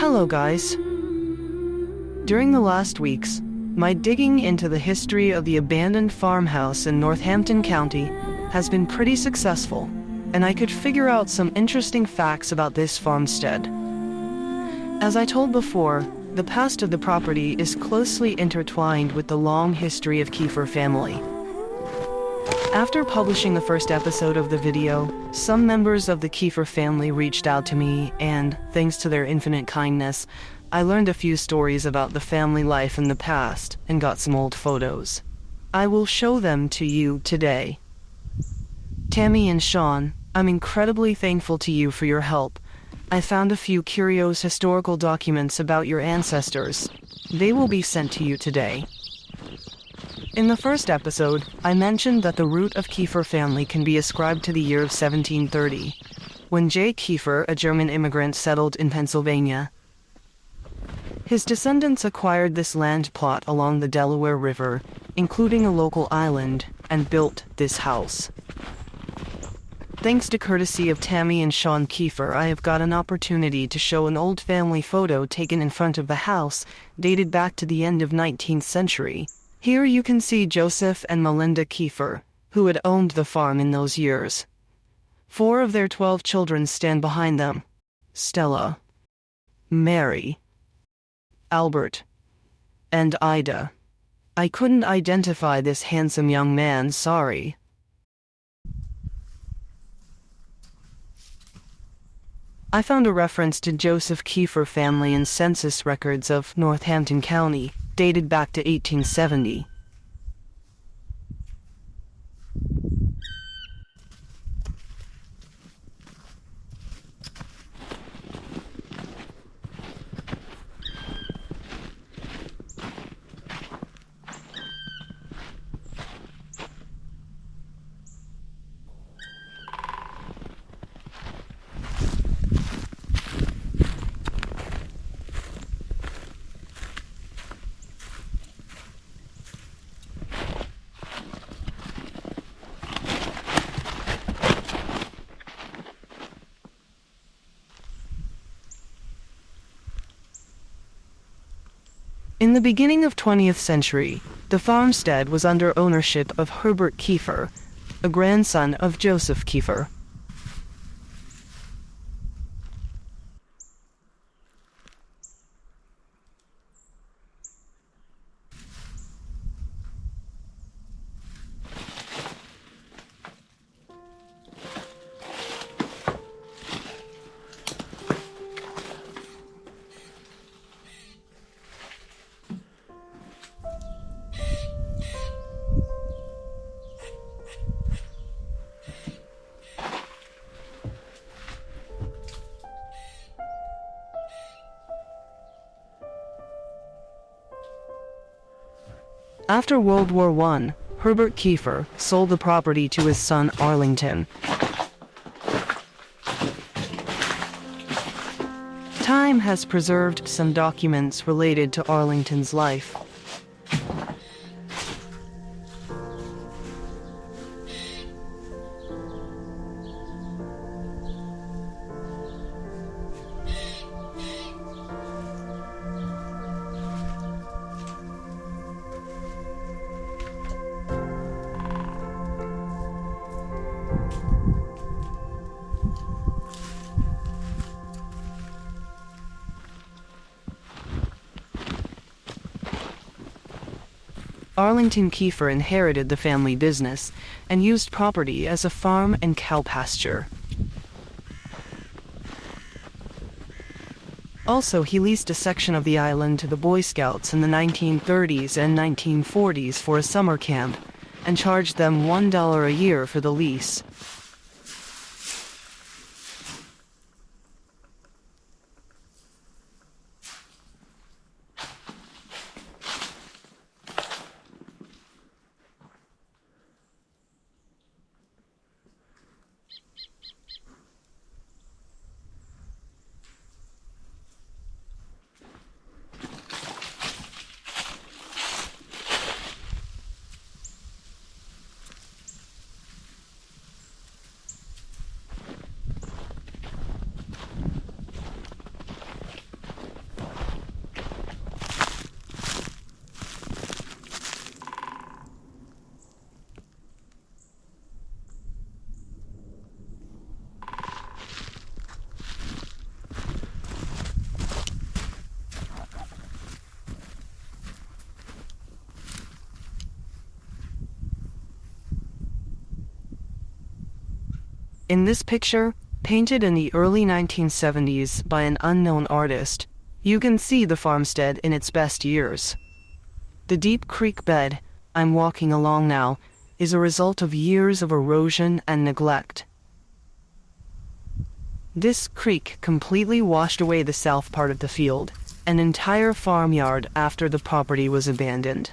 Hello guys. During the last weeks, my digging into the history of the abandoned farmhouse in Northampton County has been pretty successful, and I could figure out some interesting facts about this farmstead. As I told before, the past of the property is closely intertwined with the long history of Kiefer family. After publishing the first episode of the video, some members of the Kiefer family reached out to me, and thanks to their infinite kindness, I learned a few stories about the family life in the past and got some old photos. I will show them to you today. Tammy and Sean, I'm incredibly thankful to you for your help. I found a few curious historical documents about your ancestors. They will be sent to you today. In the first episode, I mentioned that the root of Kiefer family can be ascribed to the year of 1730, when J. Kiefer, a German immigrant, settled in Pennsylvania. His descendants acquired this land plot along the Delaware River, including a local island, and built this house. Thanks to courtesy of Tammy and Sean Kiefer, I have got an opportunity to show an old family photo taken in front of the house, dated back to the end of 19th century. Here you can see Joseph and Melinda Kiefer, who had owned the farm in those years. 4 of their 12 children stand behind them: Stella, Mary, Albert, and Ida. I couldn't identify this handsome young man, sorry. I found a reference to Joseph Kiefer family in census records of Northampton County, dated back to 1870. In the beginning of 20th century, the farmstead was under ownership of Herbert Kiefer, a grandson of Joseph Kiefer. After World War I, Herbert Kiefer sold the property to his son Arlington. Time has preserved some documents related to Arlington's life. Arlington Kiefer inherited the family business and used property as a farm and cow pasture. Also, he leased a section of the island to the Boy Scouts in the 1930s and 1940s for a summer camp, and charged them $1 a year for the lease. In this picture, painted in the early 1970s by an unknown artist, you can see the farmstead in its best years. The deep creek bed I'm walking along now is a result of years of erosion and neglect. This creek completely washed away the south part of the field, an entire farmyard after the property was abandoned.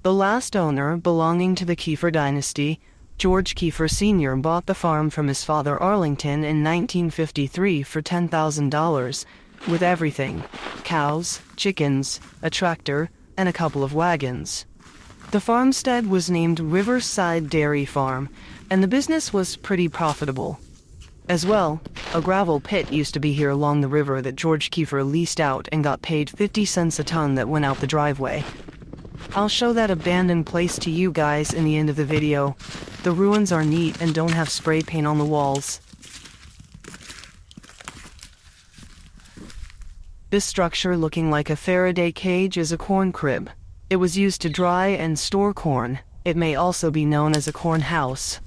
The last owner, belonging to the Kiefer dynasty, George Kiefer Sr., bought the farm from his father Arlington in 1953 for $10,000, with everything: cows, chickens, a tractor, and a couple of wagons. The farmstead was named Riverside Dairy Farm, and the business was pretty profitable. As well, a gravel pit used to be here along the river that George Kiefer leased out and got paid 50 cents a ton that went out the driveway. I'll show that abandoned place to you guys in the end of the video. The ruins are neat and don't have spray paint on the walls. This structure, looking like a Faraday cage, is a corn crib. It was used to dry and store corn. It may also be known as a corn house.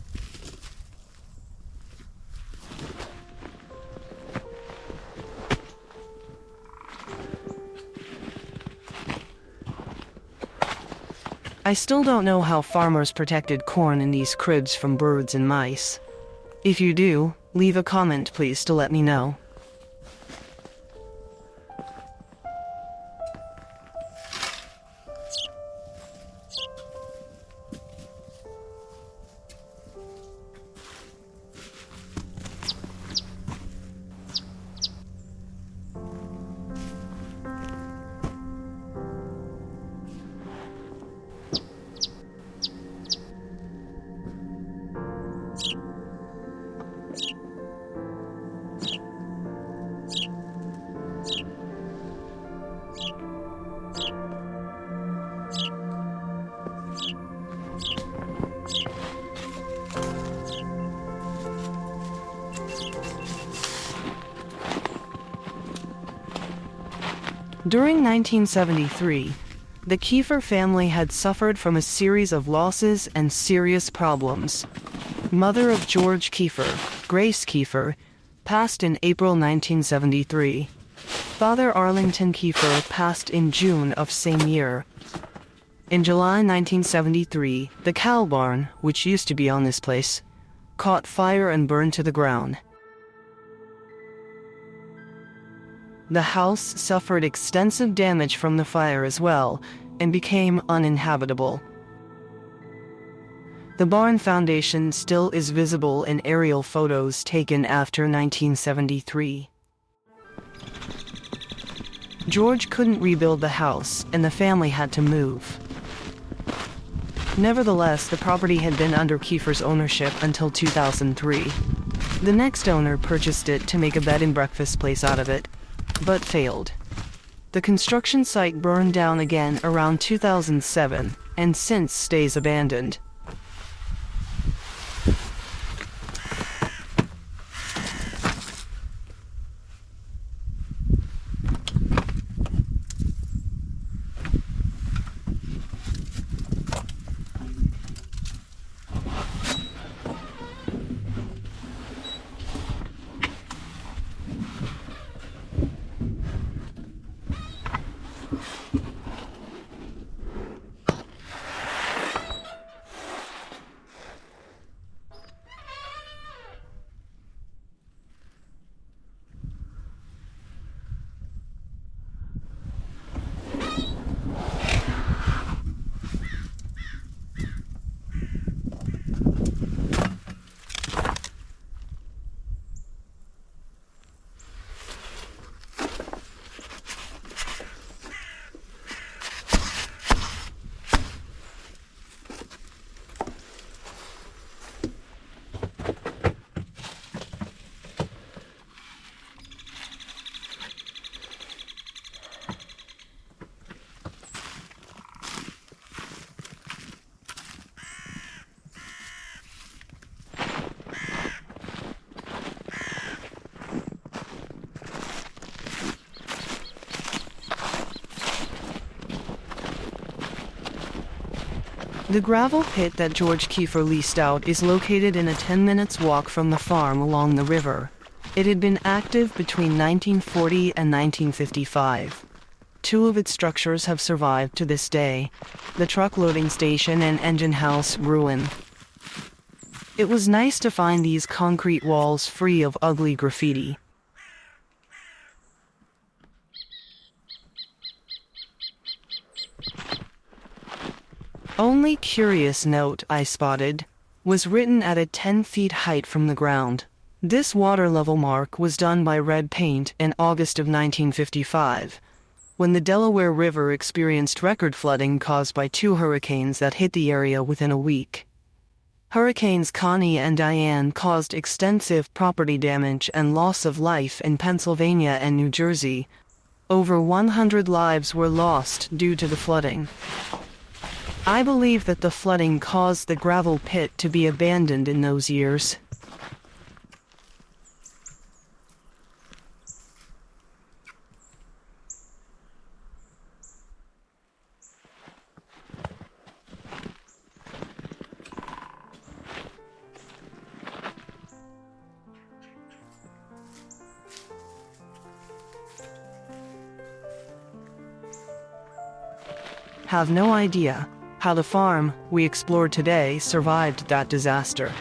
I still don't know how farmers protected corn in these cribs from birds and mice. If you do, leave a comment please to let me know. During 1973, the Kiefer family had suffered from a series of losses and serious problems. Mother of George Kiefer, Grace Kiefer, passed in April 1973. Father Arlington Kiefer passed in June of same year. In July 1973, the cow barn, which used to be on this place, caught fire and burned to the ground. The house suffered extensive damage from the fire as well, and became uninhabitable. The barn foundation still is visible in aerial photos taken after 1973. George couldn't rebuild the house, and the family had to move. Nevertheless, the property had been under Kiefer's ownership until 2003. The next owner purchased it to make a bed and breakfast place out of it, but failed. The construction site burned down again around 2007 and since stays abandoned. The gravel pit that George Kiefer leased out is located in a 10 minutes walk from the farm along the river. It had been active between 1940 and 1955. Two of its structures have survived to this day: the truck loading station and engine house ruin. It was nice to find these concrete walls free of ugly graffiti. Only curious note I spotted was written at a 10 feet height from the ground. This water level mark was done by red paint in August of 1955, when the Delaware River experienced record flooding caused by two hurricanes that hit the area within a week. Hurricanes Connie and Diane caused extensive property damage and loss of life in Pennsylvania and New Jersey. Over 100 lives were lost due to the flooding. I believe that the flooding caused the gravel pit to be abandoned in those years. Have no idea how the farm we explored today survived that disaster.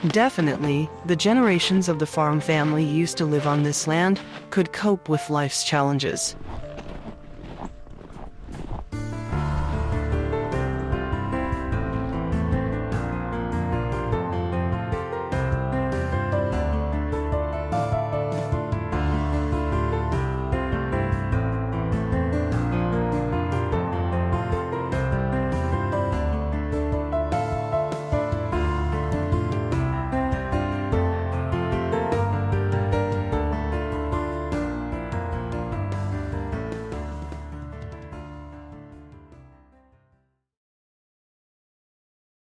Definitely, the generations of the farm family used to live on this land could cope with life's challenges.